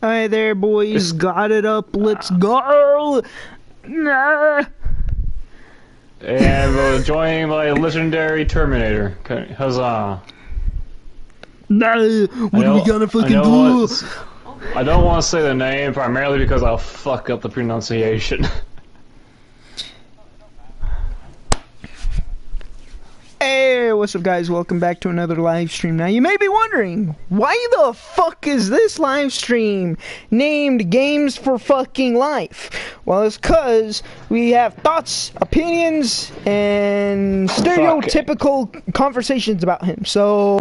Hi there, boys. Got it up. Let's go. Nah. And we're joined by legendary Terminator. Huzzah. Nah. What are we gonna fucking do? I don't want to say the name primarily because I'll fuck up the pronunciation. Hey, what's up, guys? Welcome back to another live stream. Now, you may be wondering, why the fuck is this live stream named Games for Fucking Life? Well, it's because we have thoughts, opinions, and stereotypical conversations about him. So,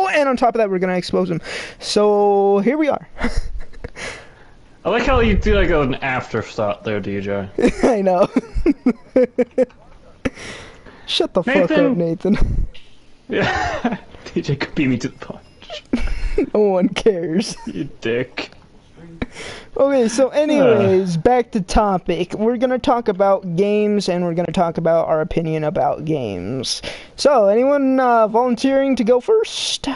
and on top of that, we're gonna expose him. So, here we are. I like how you do like an afterthought there, DJ. I know. Shut the fuck up, Nathan. Yeah, DJ could beat me to the punch. No one cares. You dick. Okay, so anyways, back to topic. We're gonna talk about games, and we're gonna talk about our opinion about games. So, anyone volunteering to go first?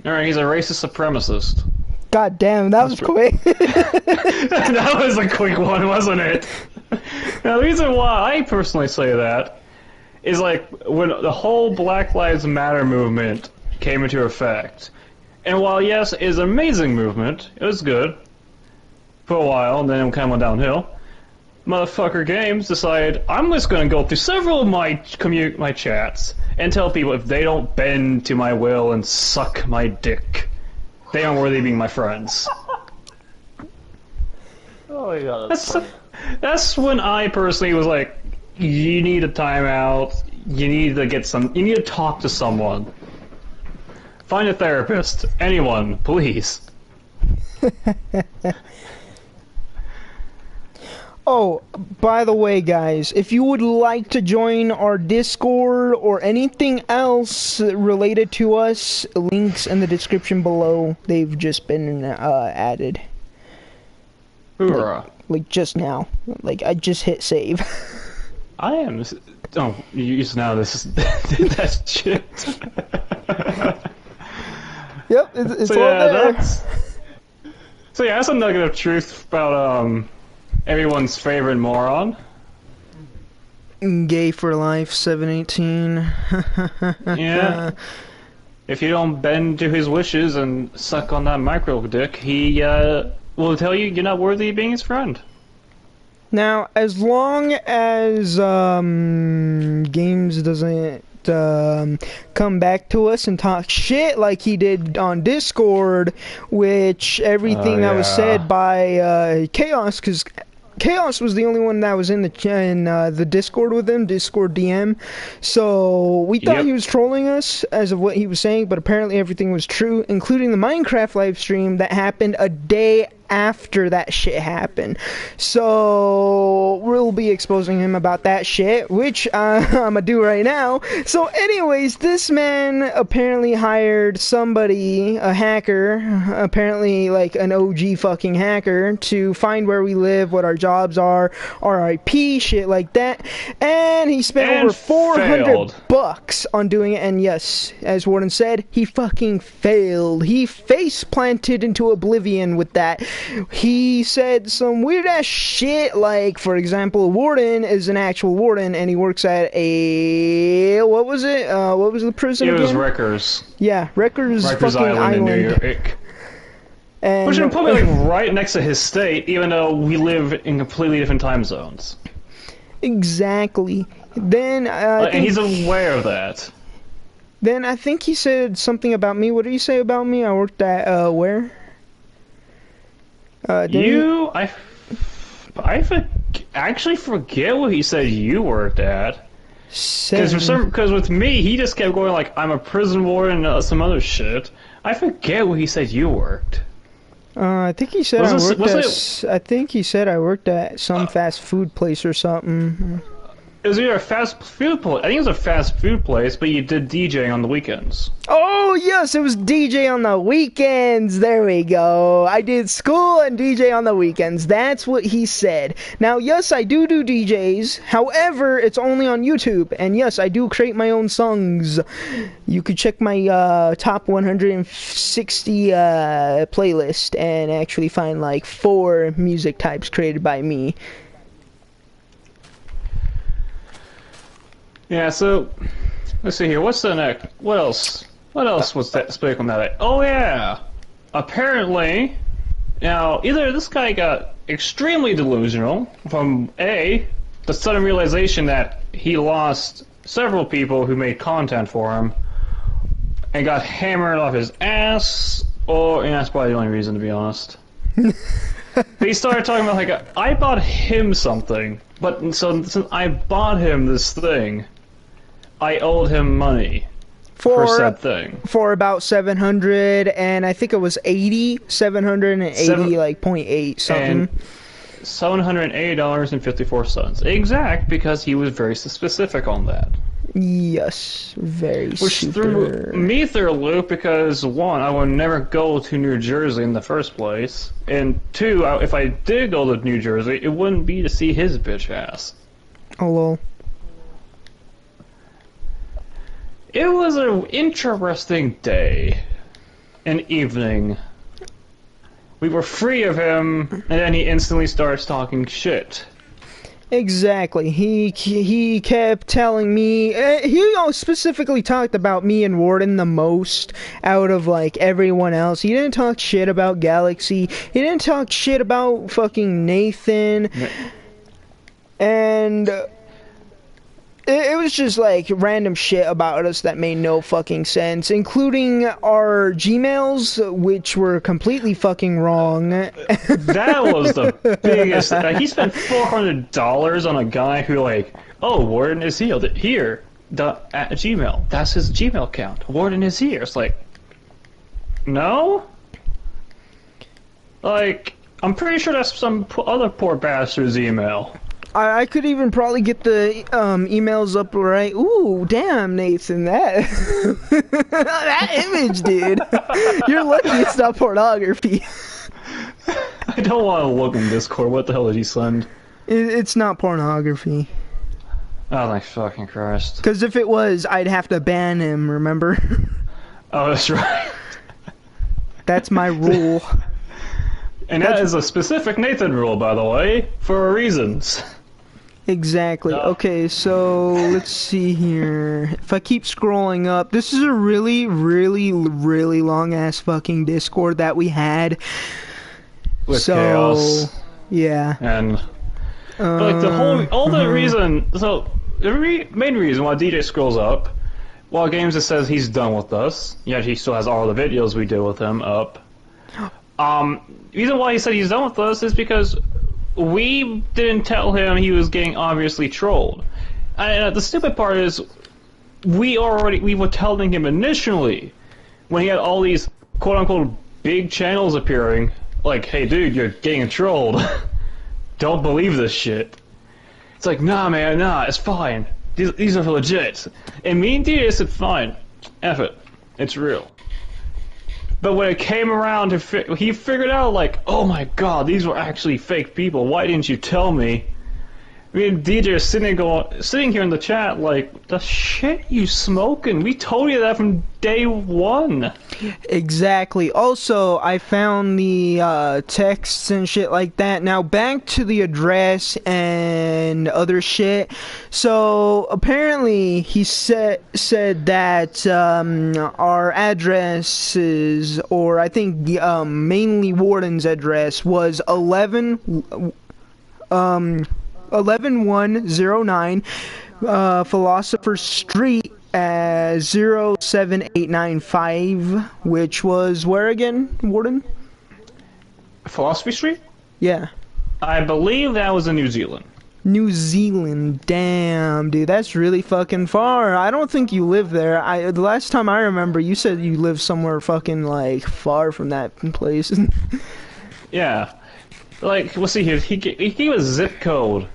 Alright, he's a racist supremacist. God damn, that was quick. That was a quick one, wasn't it? Now, the reason why I personally say that is like when the whole Black Lives Matter movement came into effect. And while, yes, it is an amazing movement, it was good for a while, and then it kind of went downhill. Motherfucker Games decided, I'm just going to go through several of my chats and tell people if they don't bend to my will and suck my dick, they aren't worthy of being my friends. Oh my god, that's funny. That's when I personally was like, you need a timeout, you need to you need to talk to someone. Find a therapist. Anyone, please. Oh, by the way, guys, if you would like to join our Discord or anything else related to us, links in the description below. They've just been added. Hoorah. Like just now. Like, I just hit save. I am. Oh, you just now this is that shit. Yep, it's so, all yeah, there. So yeah, that's a nugget of truth about everyone's favorite moron. Games4life718. Yeah. If you don't bend to his wishes and suck on that micro dick, he will tell you you're not worthy of being his friend. Now, as long as Games doesn't come back to us and talk shit like he did on Discord, which everything that was said by Chaos, because Chaos was the only one that was in the Discord with him, Discord DM. So we thought he was trolling us as of what he was saying, but apparently everything was true, including the Minecraft live stream that happened a day after that shit happened. So we'll be exposing him about that shit, which I'm gonna do right now. So anyways, this man apparently hired somebody, a hacker, apparently like an OG fucking hacker, to find where we live, what our jobs are, our IP, shit like that, and he spent over 400 bucks on doing it. And yes, as Warden said, he fucking failed. He face planted into oblivion with that. He said some weird ass shit, like, for example, Warden is an actual warden and he works at a, what was it? What was the prison again? It was Rikers. Yeah, Rikers fucking Island in New Island. York. And which is probably like right next to his state, even though we live in completely different time zones. Exactly. Then and he's aware of that. Then I think he said something about me. What did he say about me? I worked at where? I actually forget what he said you worked at. Because with me, he just kept going like, I'm a prison warden and some other shit. I forget where he said you worked. I think he said I think he said I worked at some fast food place or something. It was either a fast food place. I think it was a fast food place, but you did DJing on the weekends. Oh yes, it was DJ on the weekends. There we go. I did school and DJ on the weekends. That's what he said. Now, yes, I do DJs. However, it's only on YouTube. And yes, I do create my own songs. You could check my top 160 playlist and actually find like 4 music types created by me. Yeah, so let's see here. What's the next? What else? What else was that speak on that? Oh yeah. Apparently, now either this guy got extremely delusional from the sudden realization that he lost several people who made content for him and got hammered off his ass, or that's probably the only reason, to be honest. He started talking about like I bought him something, but so since I bought him this thing, I owed him money for said thing. For about 700, and I think it was 780, like 0.8 something. $780.54. Exact, because he was very specific on that. Yes, very Which threw me through a loop because, 1, I would never go to New Jersey in the first place, and 2, if I did go to New Jersey, it wouldn't be to see his bitch ass. Oh, lol. It was an interesting day and evening. We were free of him, and then he instantly starts talking shit. Exactly. He kept telling me. He specifically talked about me and Warden the most out of like everyone else. He didn't talk shit about Galaxy. He didn't talk shit about fucking Nathan. And it was just like random shit about us that made no fucking sense, including our Gmails, which were completely fucking wrong. That was the biggest. He spent $400 on a guy who like, oh, Warden is here at Gmail. That's his Gmail account. Warden is here. It's like, no. Like, I'm pretty sure that's some other poor bastard's email. I could even probably get the emails up right. Ooh, damn, Nathan, that that image, dude. You're lucky it's not pornography. I don't want to look in Discord. What the hell did he send? It's not pornography. Oh my fucking Christ! Because if it was, I'd have to ban him. Remember? Oh, that's right. That's my rule. And that is a specific Nathan rule, by the way, for reasons. Exactly. Okay, so let's see here. If I keep scrolling up, this is a really, really, really long-ass fucking Discord that we had. With chaos. Yeah. And like the reason, so the main reason why DJ scrolls up, while Games just says he's done with us, yet he still has all the videos we did with him up. The reason why he said he's done with us is because we didn't tell him he was getting obviously trolled. And the stupid part is, we were telling him initially, when he had all these quote-unquote big channels appearing, like, hey dude, you're getting trolled. Don't believe this shit. It's like, nah man, nah, it's fine. These are legit. And me and DJ said, fine, F it, it's real. But when it came around to he figured out, like, oh my god, these were actually fake people. Why didn't you tell me? Me and DJ are sitting here in the chat like, the shit you smoking? We told you that from day one. Exactly. Also, I found the texts and shit like that. Now, back to the address and other shit. So, apparently, he said that our addresses, or I think mainly Warden's address, was 11109 Philosopher Street, 07895, which was where again, Warden? Philosophy Street? Yeah. I believe that was in New Zealand. New Zealand, damn, dude, that's really fucking far. I don't think you live there. The last time I remember, you said you lived somewhere fucking, like, far from that place. Yeah. Like, let's see here, he gave a zip code,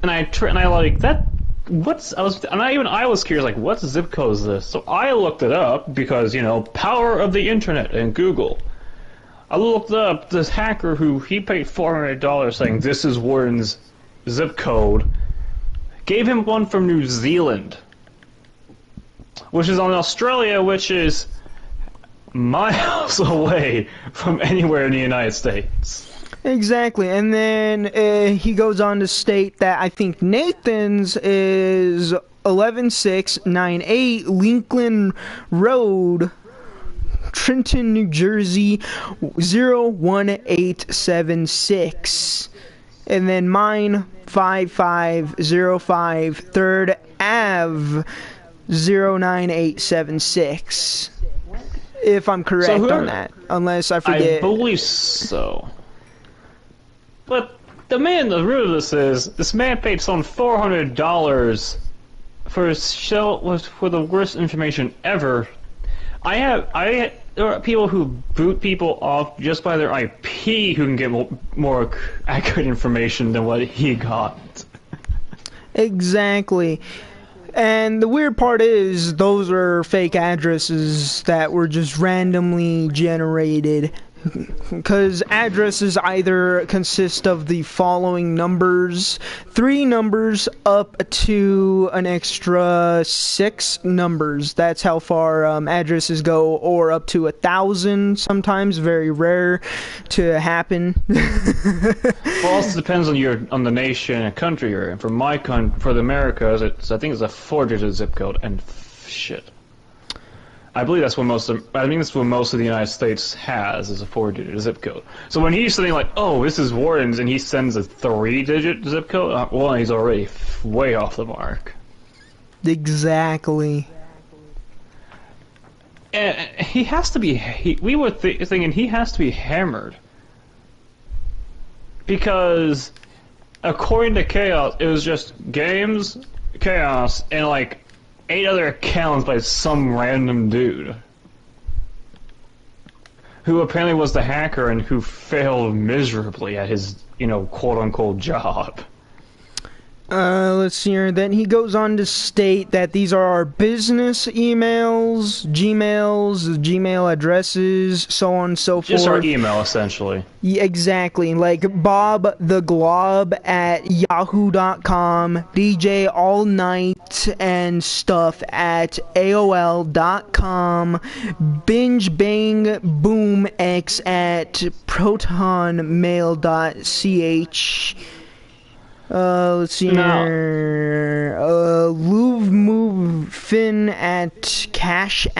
and I like, that I was curious, like, what zip code is this? So I looked it up because, power of the internet and Google. I looked up this hacker who he paid $400 saying this is Warden's zip code. Gave him one from New Zealand, which is on Australia, which is miles away from anywhere in the United States. Exactly, and then he goes on to state that I think Nathan's is 11698 Lincoln Road, Trenton, New Jersey 01876, and then mine 5505 3rd Ave 09876. If I'm correct on that, unless I forget. I believe so. But the root of this is, this man paid someone $400 for the worst information ever. There are people who boot people off just by their IP who can get more accurate information than what he got. Exactly. And the weird part is, those are fake addresses that were just randomly generated. Because addresses either consist of the following numbers, 3 numbers up to an extra 6 numbers. That's how far addresses go, or up to 1,000 sometimes. Very rare to happen. Well, also depends on the nation and country you're in. For the Americas, I think it's a 4-digit zip code, and shit. I believe that's what most of the United States has, is a 4-digit zip code. So when he's saying like, oh, this is Warden's, and he sends a 3-digit zip code, well, he's already way off the mark. Exactly. And he has to be, we were thinking he has to be hammered. Because, according to Chaos, it was just Games, Chaos, and like 8 other accounts by some random dude who apparently was the hacker and who failed miserably at his, quote-unquote job. Let's see here. Then he goes on to state that these are our business emails, Gmail addresses, so on and so forth. Just our email, essentially. Yeah, exactly. Like Bob the Glob at yahoo.com, DJ All Night and stuff at AOL.com, Binge Bang Boom X at protonmail.ch. Let's see here. Louvre Move Fin at cashapp.com.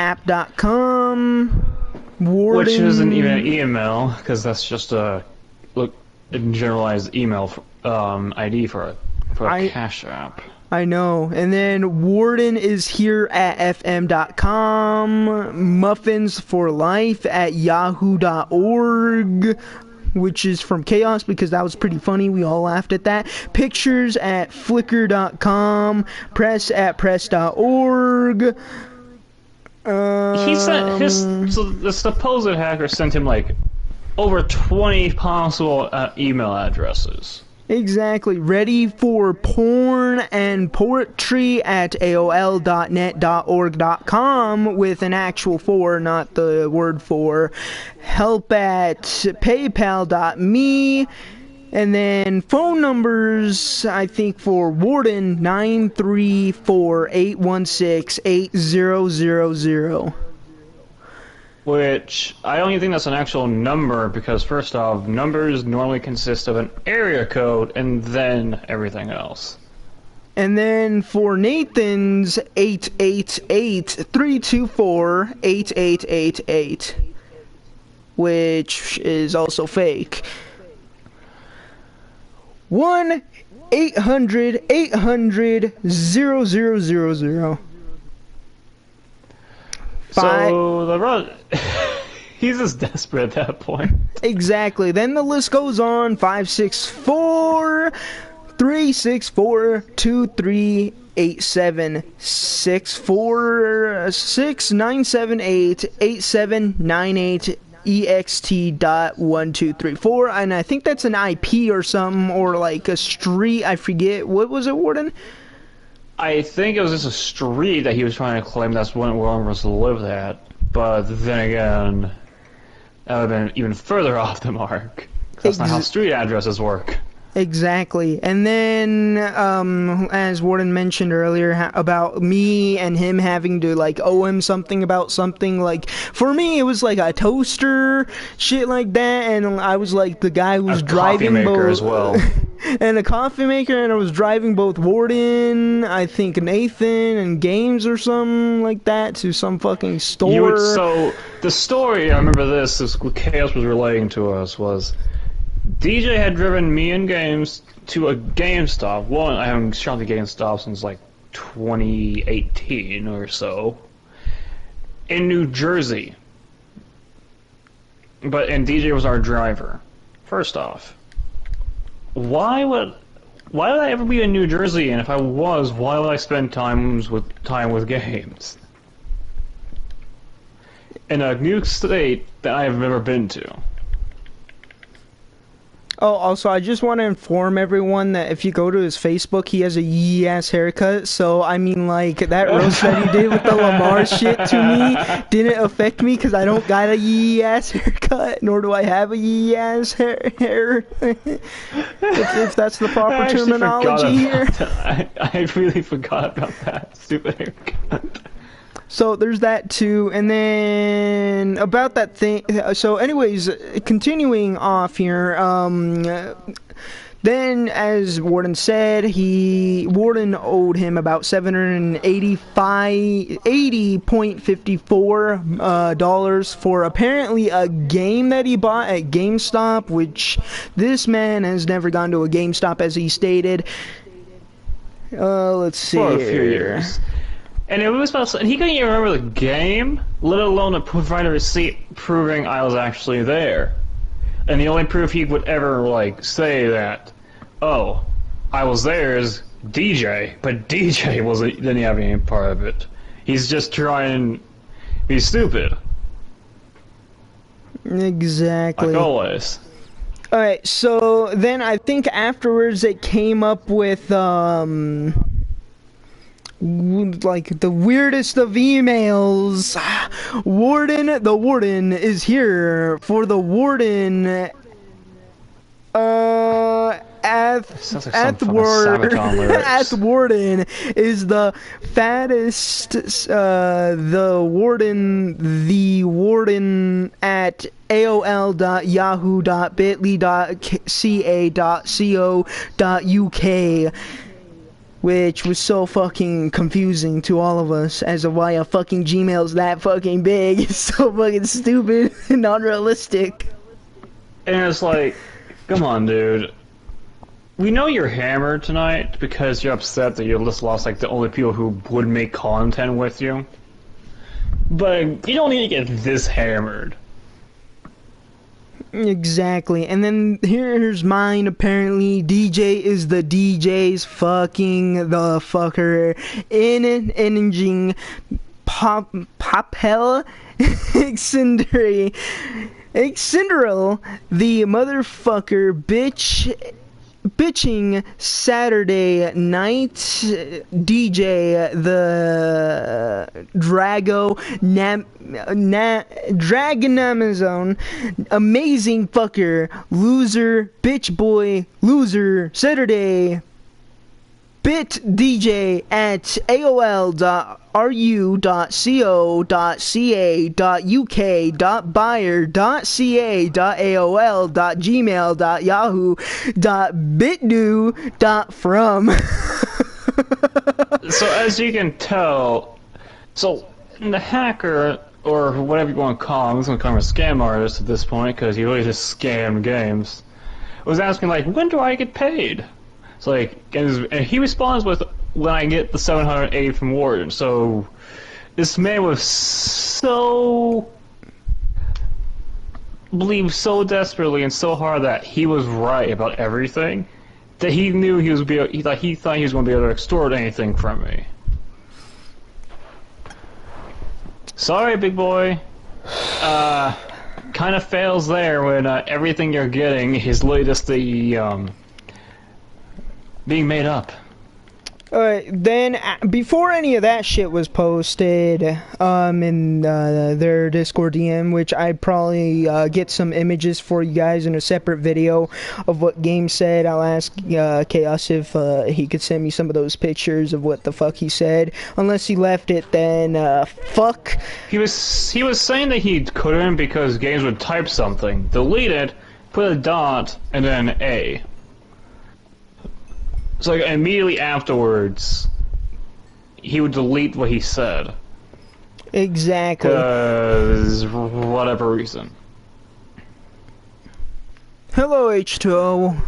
Warden. Which isn't even an email, because that's just a generalized email ID for a Cash App. I know. And then Warden is here at fm.com. Muffins for Life at yahoo.org. Which is from Chaos, because that was pretty funny. We all laughed at that. Pictures at flickr.com. Press at press.org. He sent so the supposed hacker sent him like over 20 possible email addresses. Exactly. Ready for porn and poetry at aol.net.org.com with an actual 4, not the word for. Help at paypal.me. And then phone numbers, I think, for Warden, 934-816-8000. Which, I don't even think that's an actual number, because first off, numbers normally consist of an area code and then everything else. And then for Nathan's, 888-324-8888, which is also fake. 1-800-800-0000. So he's just desperate at that point. Exactly. Then the list goes on. 564-364-2387. 646-978-8798. ext.1234, and I think that's an IP or something, or like a street. I forget. What was it, Warden? I think it was just a street that he was trying to claim that's when Warren was lived at. But then again, that would have been even further off the mark. That's not how street addresses work. Exactly. And then, as Warden mentioned earlier about me and him having to, like, owe him something about something, like, for me, it was like a toaster, shit like that, and I was like the guy who was driving both... coffee maker as well. And a coffee maker, and I was driving both Warden, I think Nathan, and Games or something like that to some fucking store. So, the story, I remember this what Chaos was relaying to us, was... DJ had driven me and Games to a GameStop. One, I haven't shot the GameStop since like 2018 or so. In New Jersey. And DJ was our driver. First off, why would I ever be in New Jersey? And if I was, why would I spend time with Games? In a new state that I have never been to. Oh, also, I just want to inform everyone that if you go to his Facebook, he has a yee-ass haircut. So, I mean, like, that roast that he did with the Lamar shit to me didn't affect me because I don't got a yee-ass haircut, nor do I have a yee-ass hair. if that's the proper terminology here. I really forgot about that stupid haircut. So there's that too, and then about that thing. So, anyways, continuing off here. Then, as Warden said, Warden owed him about $80.54 for apparently a game that he bought at GameStop, which this man has never gone to a GameStop, as he stated. Let's see. For a few years. And it was and he couldn't even remember the game, let alone to provide a receipt proving I was actually there. And the only proof he would ever, like, say that, oh, I was there is DJ, but DJ didn't have any part of it. He's just trying to be stupid. Exactly. Like always. Alright, so then I think afterwards it came up with, like the weirdest of emails. The Warden is here for the Warden at Warden is the fattest the Warden at aol.yahoo.bit.ly.ca.co.uk, which was so fucking confusing to all of us as to why a fucking Gmail's that fucking big. It's so fucking stupid and unrealistic. And it's like, come on, dude. We know you're hammered tonight because you're upset that you just lost like the only people who would make content with you. But you don't need to get this hammered. Exactly. And then here's mine, apparently. DJ is the DJ's fucking the fucker in engine Papel Excenderal the motherfucker bitching Saturday night DJ the Dragon Amazon amazing fucker loser bitch boy loser Saturday bit DJ at aol.co.ca.uk.buyer.ca.yahoo.bitdo.from. So as you can tell, so the hacker, or whatever you want to call him, I'm just going to call him a scam artist at this point, because he really just scammed games, was asking, like, when do I get paid? It's like, and he responds with, when I get the 780 from Warden. So this man was believed so desperately and so hard that he was right about everything that he knew he thought he was going to be able to extort anything from me. Sorry, big boy. Kind of fails there when everything you're getting is literally just the being made up. Then before any of that shit was posted in their Discord DM, which I'd probably get some images for you guys in a separate video of what Game said. I'll ask Chaos if he could send me some of those pictures of what the fuck he said. Unless he left it, then fuck. He was saying that he couldn't because Games would type something, delete it, put a dot, and then A. So like, immediately afterwards, he would delete what he said. Exactly. Because whatever reason. Hello, H2O.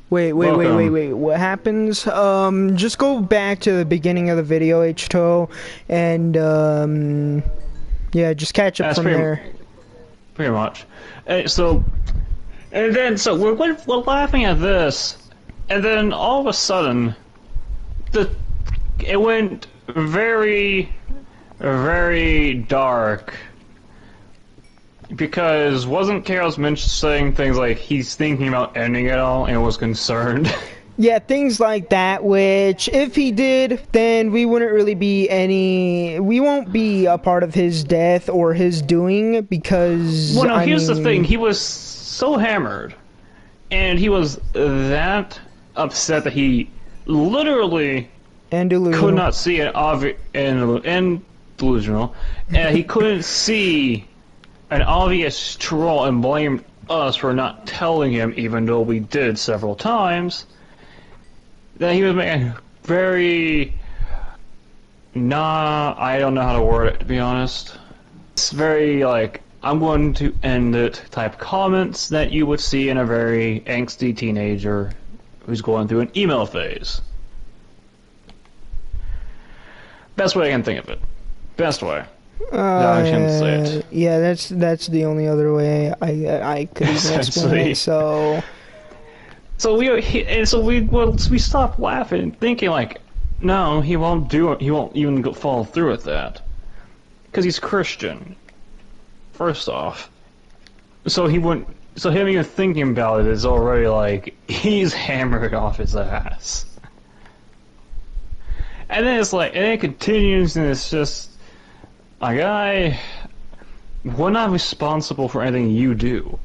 Wait. What happens? Just go back to the beginning of the video, H2O, and yeah, just catch up from there. Pretty much. So we're laughing at this. And then all of a sudden, it went very, very dark. Because wasn't Chaos Minch saying things like he's thinking about ending it all and was concerned? Yeah, things like that, which if he did, then we wouldn't really be we won't be a part of his death or his doing because... Well, no, here's the thing. He was so hammered. And he was that upset that he literally could not see and delusional, and he couldn't see an obvious troll and blamed us for not telling him, even though we did several times. That he was making very I don't know how to word it, to be honest. It's very like, I'm going to end it type comments that you would see in a very angsty teenager who's going through an email phase. Best way I can think of it. Best way. No, I shouldn't say it. Yeah, that's the only other way I could even explain it. So we stopped laughing, thinking like, no, he won't do it. He won't even follow through with that, because he's Christian. First off, so he wouldn't. So him even thinking about it is already like he's hammered off his ass. And then it's like, and it continues, and it's just like, we're not responsible for anything you do.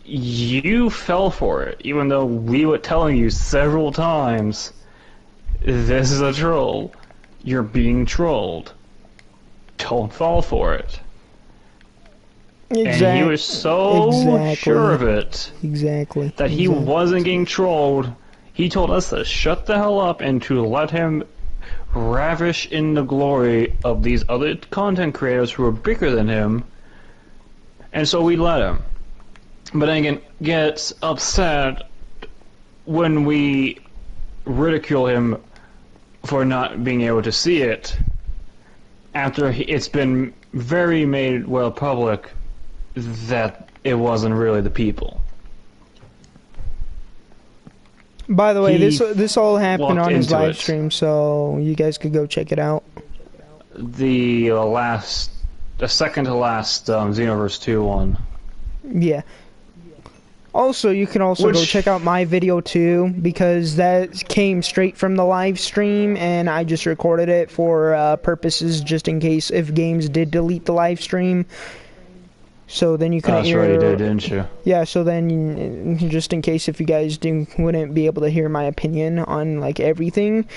You fell for it, even though we were telling you several times, this is a troll. You're being trolled. Don't fall for it. And he was so sure of it that he wasn't getting trolled. He told us to shut the hell up and to let him ravish in the glory of these other content creators who are bigger than him. And so we let him. But then again, gets upset when we ridicule him for not being able to see it after it's been very made well public that it wasn't really the people. By the way, this all happened on his live stream, so you guys could go check it out. The second to last XENOVERSE 2 one. Yeah. Also, you can also go check out my video too, because that came straight from the live stream, and I just recorded it for purposes just in case if Games did delete the live stream. So then you couldn't hear... That's right, you did, didn't you? Yeah, so then, just in case if you guys wouldn't be able to hear my opinion on, like, everything,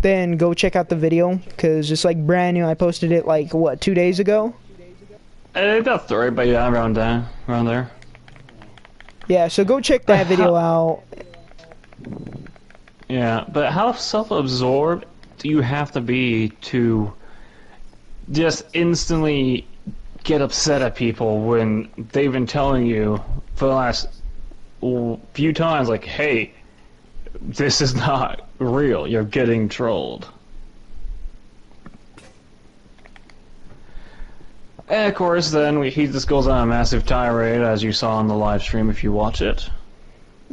then go check out the video, because it's, like, brand new. I posted it, like, what, 2 days ago? About 3, but yeah, around there. Yeah, so go check that video out. Yeah, but how self-absorbed do you have to be to just instantly get upset at people when they've been telling you for the last few times, like, hey, this is not real, you're getting trolled. And of course, then he just goes on a massive tirade, as you saw on the live stream if you watch it.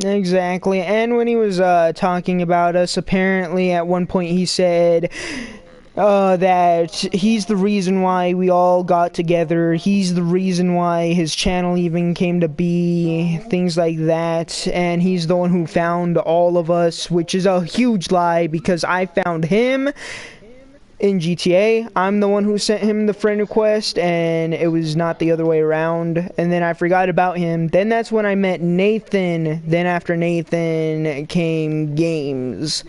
Exactly, and when he was talking about us, apparently at one point he said, that he's the reason why we all got together, he's the reason why his channel even came to be, things like that, and he's the one who found all of us, which is a huge lie, because I found him in GTA. I'm the one who sent him the friend request, and it was not the other way around, and then I forgot about him. Then that's when I met Nathan. Then after Nathan came Games.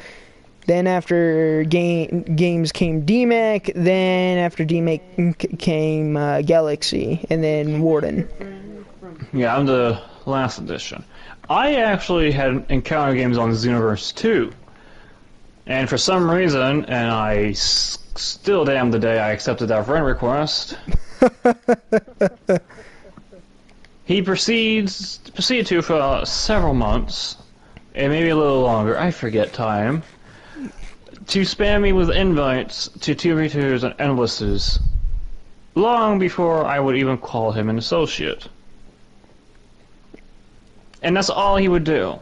Then after Games came DMAC, then after DMAC came Galaxy, and then Warden. Yeah, I'm the last edition. I actually had encountered games on XENOVERSE too. And for some reason, and I still damn the day I accepted that friend request, he proceeded to for several months, and maybe a little longer, I forget time, to spam me with invites to 2v2s and endlesses, long before I would even call him an associate. And that's all he would do.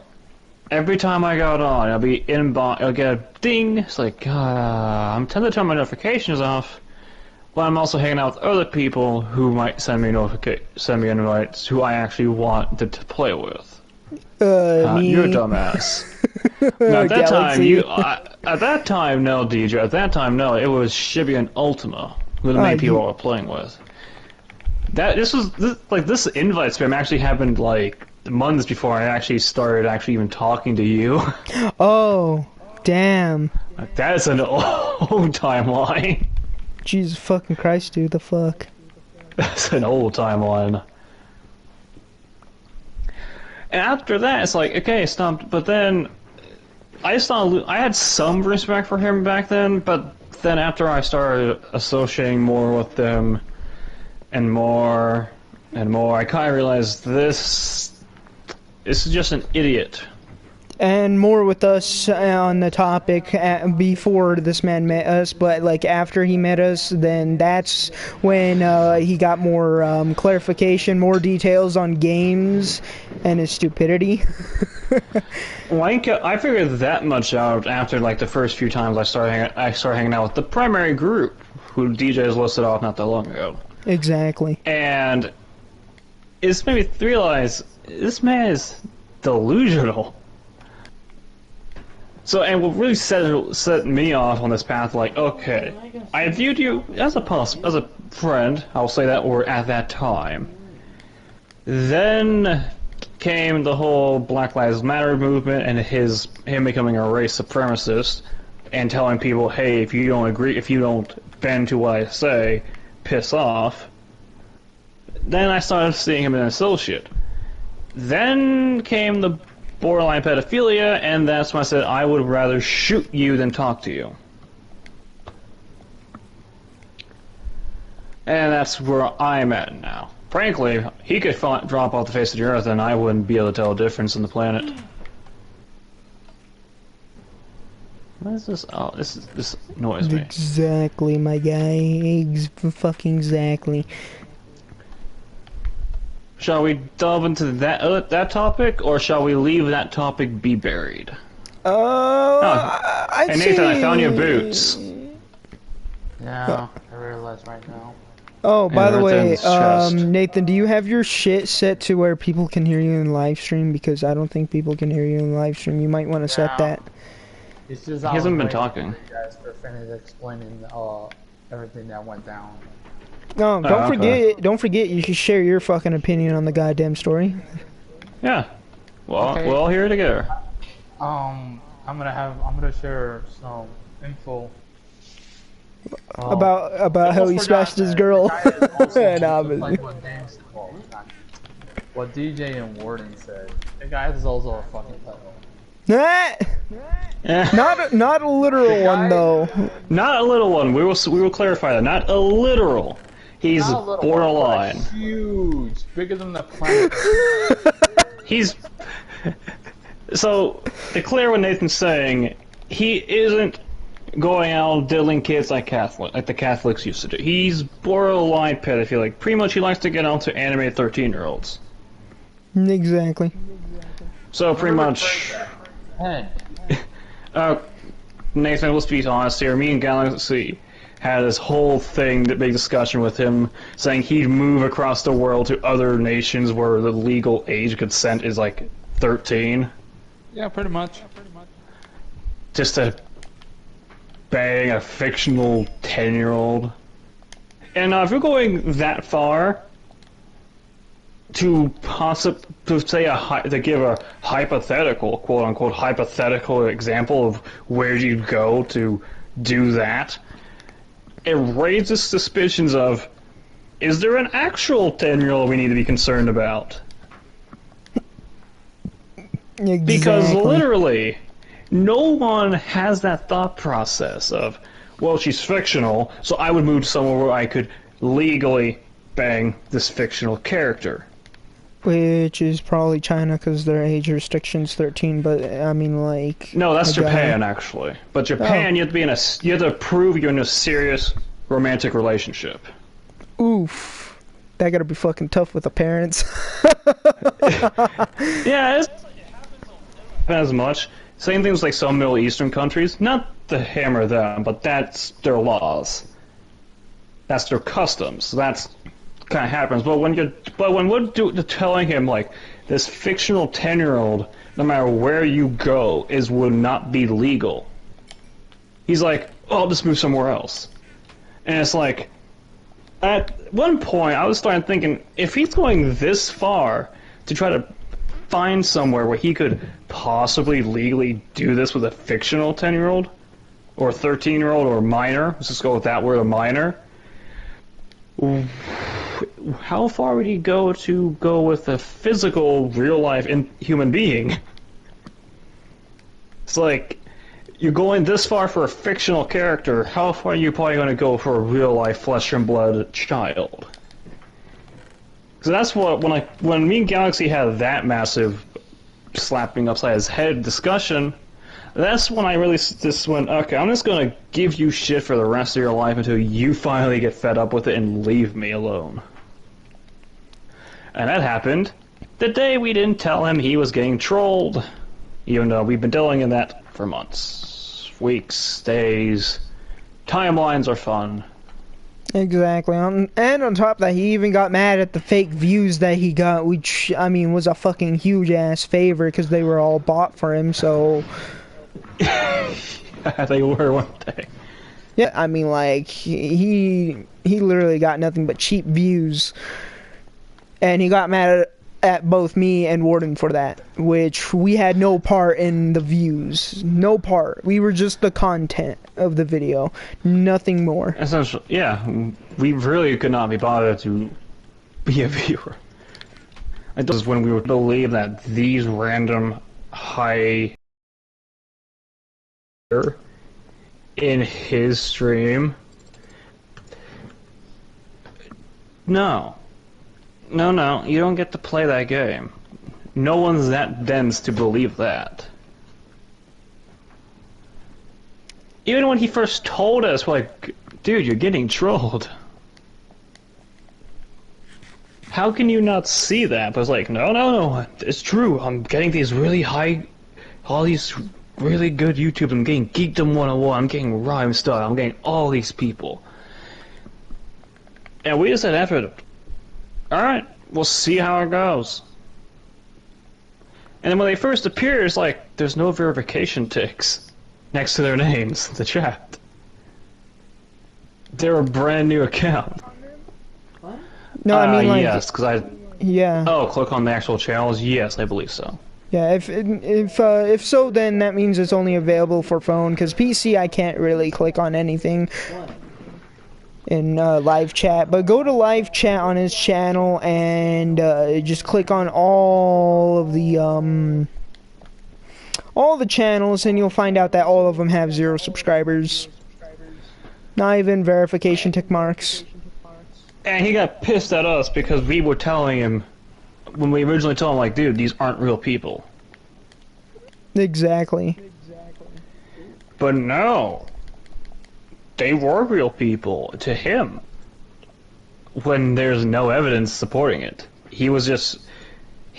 Every time I got on, I'll be I'll get a ding. It's like, I'm tempted to turn my notifications off, but I'm also hanging out with other people who might send me invites who I actually want to play with. Me. You're a dumbass. Now, at that time, no, DJ. At that time, no. It was Shibi and Ultima who the main people I was playing with. This invite spam actually happened like months before I actually started even talking to you. Oh, damn. That is an old timeline. Jesus fucking Christ, dude, the fuck. That's an old timeline. And after that, it's like, okay, stop. But then, I had some respect for him back then, but then after I started associating more with them, and more, I kind of realized this is just an idiot. And more with us on the topic before this man met us, but like after he met us, then that's when he got more clarification, more details on games and his stupidity. Like, I figured that much out after like the first few times I started hanging out with the primary group, who DJs listed off not that long ago. Exactly. And it's made me realize this man is delusional. So, and what really set me off on this path, like, okay, I viewed you as a friend, I'll say that word at that time. Then came the whole Black Lives Matter movement and him becoming a race supremacist and telling people, hey, if you don't bend to what I say, piss off. Then I started seeing him as an associate. Then came the borderline pedophilia, and that's when I said I would rather shoot you than talk to you. And that's where I'm at now. Frankly, he could drop off the face of the earth and I wouldn't be able to tell a difference in the planet. What is this? Oh, this annoys me. Exactly, my guy. Fucking exactly. Shall we delve into that topic, or shall we leave that topic be buried? Hey Nathan, I found your boots. No, I realize right now. Oh, by the way, Nathan, do you have your shit set to where people can hear you in live stream? Because I don't think people can hear you in live stream. You might want to set that. It's just he hasn't been talking. You guys for finished explaining everything that went down. No, don't forget you should share your fucking opinion on the goddamn story. Yeah. Well, okay. We're all here together. I'm gonna share some info about how he smashed his girl. What DJ and Warden said. The guy is also a fucking pedo. Not a literal one though. Not a little one. We will clarify that. Not a literal. He's borderline. One, huge, bigger than the planet. He's so to clear what Nathan's saying. He isn't going out diddling kids like the Catholics used to do. He's borderline pedophilic. Pretty much, he likes to get onto animated 13-year-olds. Exactly. So pretty much. Hey. Nathan, let's be honest here. Me and Galaxy, had this whole thing, big discussion with him, saying he'd move across the world to other nations where the legal age of consent is like 13. Yeah, pretty much. Just to bang a fictional 10-year-old. And if you're going that far to to give a hypothetical, quote unquote, hypothetical example of where you'd go to do that, it raises suspicions of, is there an actual 10-year-old we need to be concerned about? Exactly. Because literally, no one has that thought process of, well, she's fictional, so I would move to somewhere where I could legally bang this fictional character. Which is probably China, because their age restriction's 13. But I mean, like, no, that's Japan actually. But Japan, you have to prove you're in a serious romantic relationship. Oof, that gotta be fucking tough with the parents. Yeah, it happens as much. Same thing with like some Middle Eastern countries. Not to hammer them, but that's their laws. That's their customs. So that's kind of happens. But when we're telling him like this fictional 10-year-old, no matter where you go, would not be legal. He's like, oh, I'll just move somewhere else. And it's like, at one point, I was starting thinking, if he's going this far to try to find somewhere where he could possibly legally do this with a fictional 10-year-old, or 13-year-old, or minor, let's just go with that word, a minor, how far would he go to go with a physical, real-life human being? It's like, you're going this far for a fictional character, how far are you probably going to go for a real-life, flesh-and-blood child? So that's what, when me and Galaxy had that massive slapping upside his head discussion, that's when I really just went, okay, I'm just going to give you shit for the rest of your life until you finally get fed up with it and leave me alone. And that happened the day we didn't tell him he was getting trolled. Even though we've been dealing in that for months, weeks, days. Timelines are fun. Exactly. And on top of that, he even got mad at the fake views that he got, which, I mean, was a fucking huge-ass favor, because they were all bought for him, so... They were one day. Yeah, I mean, like, he literally got nothing but cheap views. And he got mad at both me and Warden for that, which we had no part in the views. No part. We were just the content of the video. Nothing more. Essentially, yeah. We really could not be bothered to be a viewer. It was when we would believe that these random high... in his stream. No, you don't get to play that game. No one's that dense to believe that. Even when he first told us, we're like, dude, you're getting trolled. How can you not see that? But it's like, no, it's true. I'm getting these really high, all these really good YouTube. I'm getting Geekdom 101. I'm getting Rhyme Style. I'm getting all these people. And we just said after it, alright, we'll see how it goes. And then when they first appear, it's like, there's no verification ticks next to their names in the chat. They're a brand new account. What? No, I mean, like... yes, because I... Yeah. Oh, click on the actual channels? Yes, I believe so. Yeah, if so, then that means it's only available for phone, because PC I can't really click on anything in live chat. But go to live chat on his channel and just click on all the channels, and you'll find out that all of them have 0 subscribers. Not even verification tick marks. And he got pissed at us because we were telling him, when we originally told him, like, dude, these aren't real people. Exactly. But no. They were real people to him. When there's no evidence supporting it. He was just...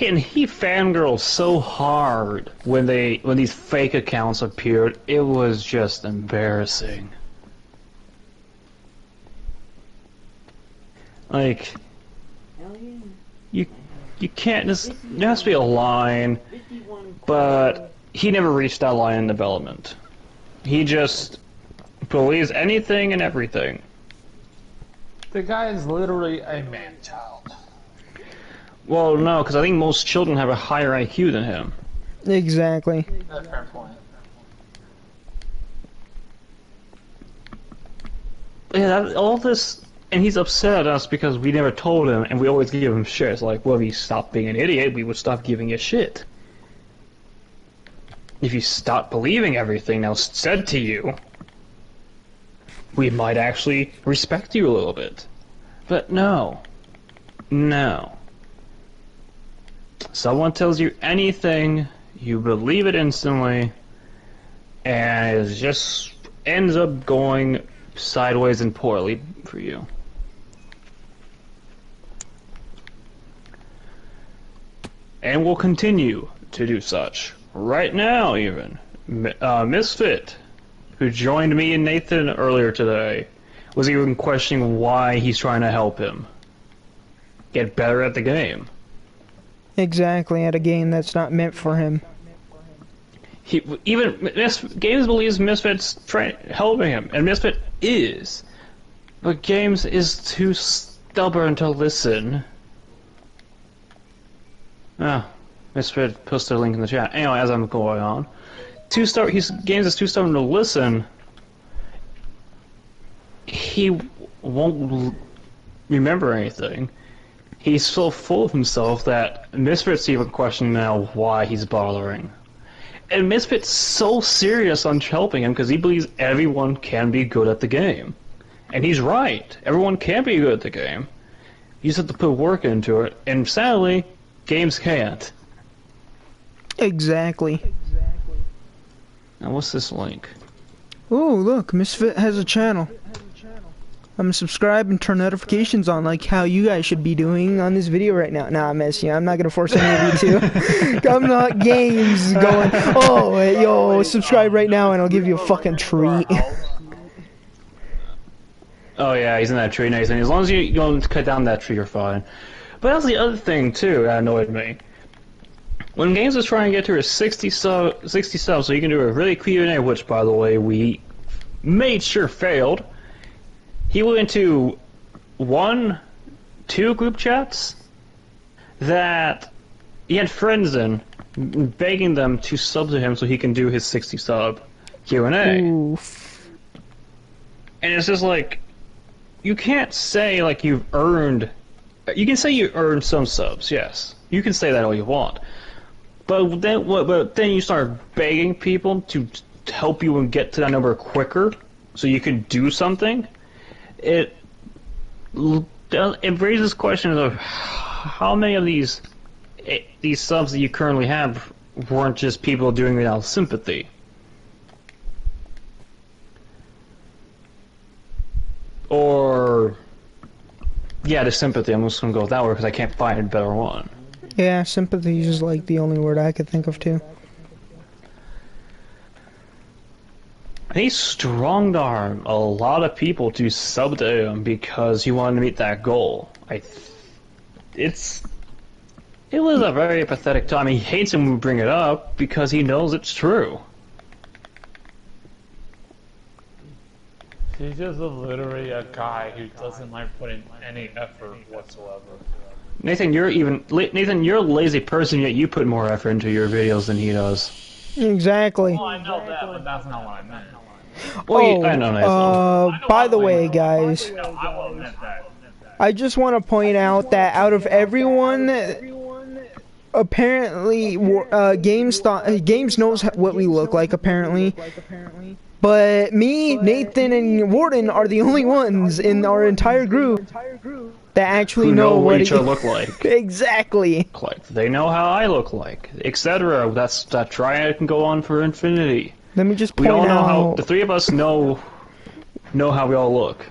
And he fangirled so hard when these fake accounts appeared. It was just embarrassing. Like, you can't just, there has to be a line, but he never reached that line in development. He just believes anything and everything. The guy is literally a man-child. Well, no, because I think most children have a higher IQ than him. Exactly. That's a fair point. Yeah, all this, and he's upset at us because we never told him, and we always give him shit. It's like, well, if you stopped being an idiot, we would stop giving you shit. If you stop believing everything that was said to you, we might actually respect you a little bit. But no. No. Someone tells you anything, you believe it instantly, and it just ends up going sideways and poorly for you. And will continue to do such. Right now, even. Misfit, who joined me and Nathan earlier today, was even questioning why he's trying to help him get better at the game. Exactly, at a game that's not meant for him. Games believes Misfit's helping him, and Misfit is. But Games is too stubborn to listen. Misfit posted a link in the chat. Anyway, as I'm going on, Games is too stubborn to listen. He won't remember anything. He's so full of himself that Misfit's even questioning now why he's bothering. And Misfit's so serious on helping him because he believes everyone can be good at the game. And he's right. Everyone can be good at the game. You just have to put work into it. And sadly, Games can't. Exactly. Now what's this link? Oh, look, Misfit has a channel. I'm gonna subscribe and turn notifications on like how you guys should be doing on this video right now. Nah, I'm messing. I'm not gonna force any of you to. I'm not Games going, oh, yo, subscribe right now and I'll give you a fucking treat. Oh yeah, he's in that tree, Nathan. As long as you don't cut down that tree, you're fine. But that's the other thing, too, that annoyed me. When Games was trying to get to his 60 subs so he can do a really Q&A, which, by the way, we made sure failed, he went into 2 group chats that he had friends in, begging them to sub to him so he can do his 60 sub Q&A. Oof. And it's just like, you can't say like you've earned... You can say you earned some subs, yes. You can say that all you want. But then you start begging people to help you and get to that number quicker so you can do something. It raises questions of how many of these subs that you currently have weren't just people doing it out of sympathy. Or... yeah, the sympathy. I'm just gonna go with that word because I can't find a better one. Yeah, sympathy is like the only word I could think of too. And he strong-armed a lot of people to sub to him because he wanted to meet that goal. It was a very pathetic time. He hates him when we bring it up because he knows it's true. He's just literally a guy who doesn't like putting any effort whatsoever. Nathan, you're a lazy person, yet you put more effort into your videos than he does. Exactly. Oh, I know that, but that's not what I meant. Well, I know, Nathan. By the way, guys, I just want to point out that out of everyone, apparently, Games knows what we look like, apparently. But me, Nathan, and Warden are the only ones in our entire group that actually know what each other look like. Exactly. They know how I look like, etc. That triad can go on for infinity. Let me just point We all know out... how the three of us know how we all look,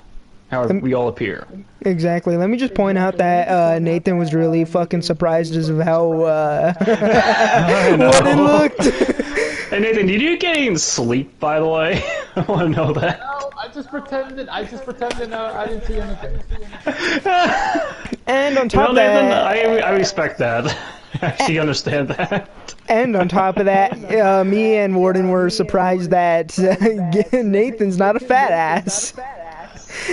how we all appear. Exactly. Let me just point out that Nathan was really fucking surprised as of how Warden looked. Hey Nathan, did you get any sleep, by the way? I want to know that. No, I just pretended. I didn't see anything. And on top of Nathan, that, I respect that. I actually understand that. and on top of that, me and Warden were surprised that Nathan's not a fat ass.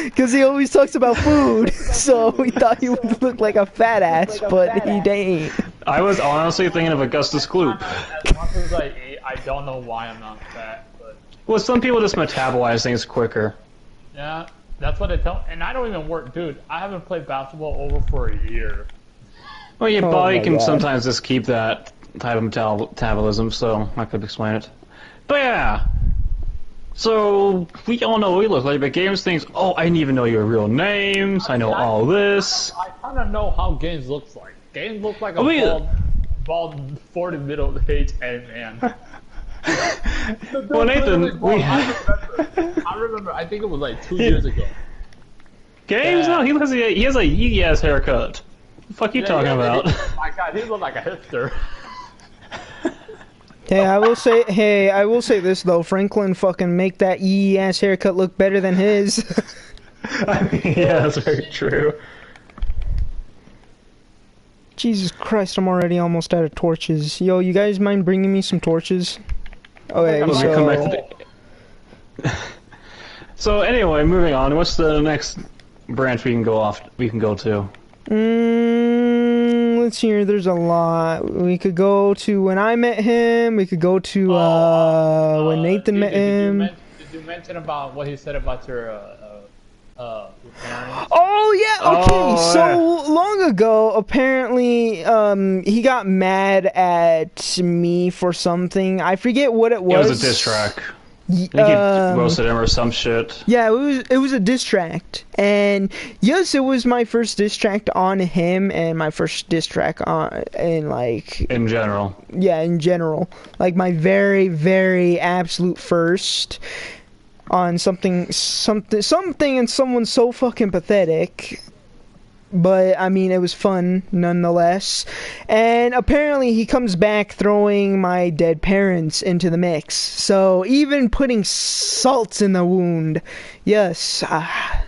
Because he always talks about food, so we thought he would look like a fat ass, but he ain't. I was honestly thinking of Augustus Gloop. As much as I eat, I don't know why I'm not fat, but... Well, some people just metabolize things quicker. Yeah, that's what they tell. And I don't even work, dude. I haven't played basketball over for a year. Well, your body can God. sometimes just keep that type of metabolism, so I could explain it. But yeah, so we all know what we look like, but Games thinks, oh, I didn't even know your real names, I know all this. I kind of know how Games looks like. Games looks like a bald 40 middle-aged man. Well, Nathan, I remember, I think it was like 2 years ago. Games? No, he has a Yee-ass haircut. What the fuck are you talking about? My God, he looked like a hipster. Hey, I will say this though, Franklin fucking make that ass haircut look better than his. I mean, yeah, that's very true. Jesus Christ, I'm already almost out of torches. Yo, you guys mind bringing me some torches? Okay, Let me come back to So anyway, moving on. What's the next branch we can go to? Let's see here. There's a lot. We could go to when I met him. We could go to when Nathan met him. Did you mention about what he said about your parents? Oh yeah. Okay. Oh, so long ago, apparently, he got mad at me for something. I forget what it was. It was a diss track. I think he roasted him or some shit. Yeah, it was a diss track, and yes, it was my first diss track on him, and my first diss track on in general. Yeah, in general, like my very, very absolute first on something, and someone so fucking pathetic. But, I mean, it was fun, nonetheless. And apparently he comes back throwing my dead parents into the mix. So, even putting salt in the wound. Yes.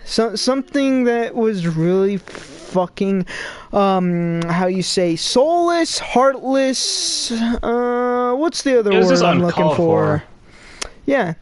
Something that was really fucking, how you say, soulless, heartless, what's the other word I'm looking for? Yeah.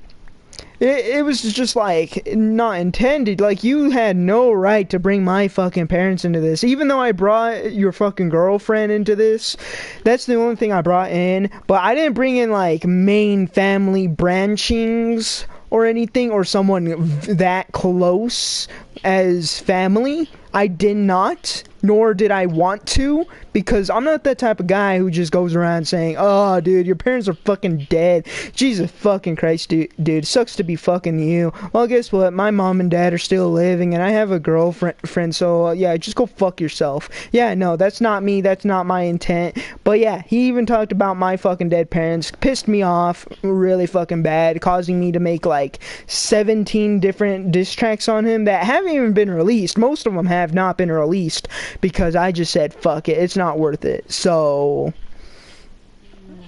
It was just like not intended. Like, you had no right to bring my fucking parents into this. Even though I brought your fucking girlfriend into this, that's the only thing I brought in. But I didn't bring in like main family branchings or anything, or someone that close as family. I did not, nor did I want to, because I'm not that type of guy who just goes around saying, oh, dude, your parents are fucking dead. Jesus fucking Christ, dude, sucks to be fucking you. Well, guess what? My mom and dad are still living, and I have a girlfriend, so, yeah, just go fuck yourself. Yeah, no, that's not me. That's not my intent. But, yeah, he even talked about my fucking dead parents. Pissed me off really fucking bad, causing me to make, like, 17 different diss tracks on him that haven't even been released. Most of them have not been released because I just said fuck it, it's not worth it. So,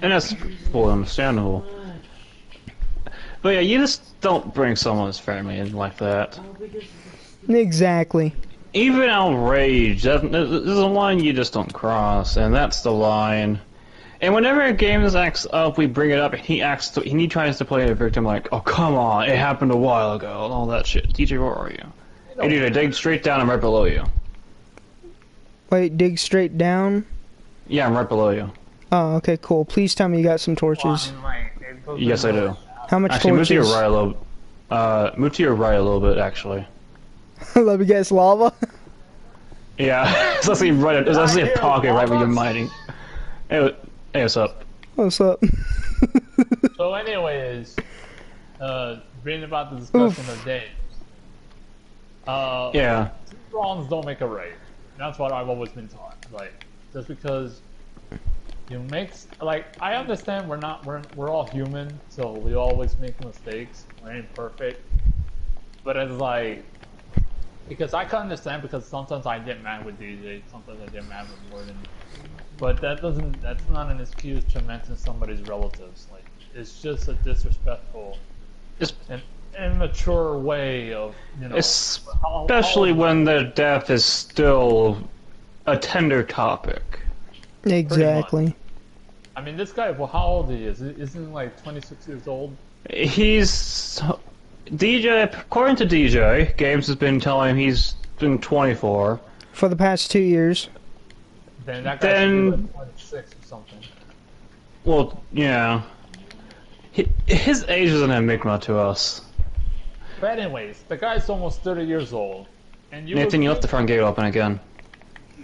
and that's fully understandable. But yeah, you just don't bring someone's family in like that. Exactly. Even outrage, there's a line you just don't cross, and that's the line. And whenever a game acts up, we bring it up, and he tries to play a victim like, oh come on, it happened a while ago, and all that shit. DJ, where are you? Hey dude, I dig straight down, I'm right below you. Wait, dig straight down? Yeah, I'm right below you. Oh, okay, cool. Please tell me you got some torches. Yes, I do. How much actually, torches? Move to your right a little. Move to your right a little bit, actually. Let me guess, lava? Yeah, it's actually it's actually a pocket right where you're mining. Hey, what's up? What's up? So anyways, bringing about the discussion of days. Yeah. Two wrongs don't make a right. That's what I've always been taught. Like, just because you I understand we're all human, so we always make mistakes. We ain't perfect. But it's like, because I can understand, because sometimes I get mad with DJ, sometimes I get mad with Warden. But that's not an excuse to mention somebody's relatives. Like, it's just a disrespectful. immature way of, you know... Especially when their death is still a tender topic. Exactly. I mean, this guy, well, how old he is? Isn't he like 26 years old? He's... DJ, according to DJ, Games has been telling him he's been 24. For the past 2 years. Then that guy should be like 26 or something. Well, yeah. His age is an enigma to us. But anyways, the guy's almost 30 years old. And Nathan, you left the front gate open again.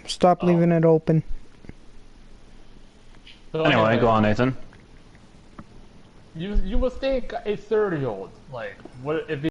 Stop leaving it open. So Anyway, go on, Nathan. You would think a 30-year-old, like, what if he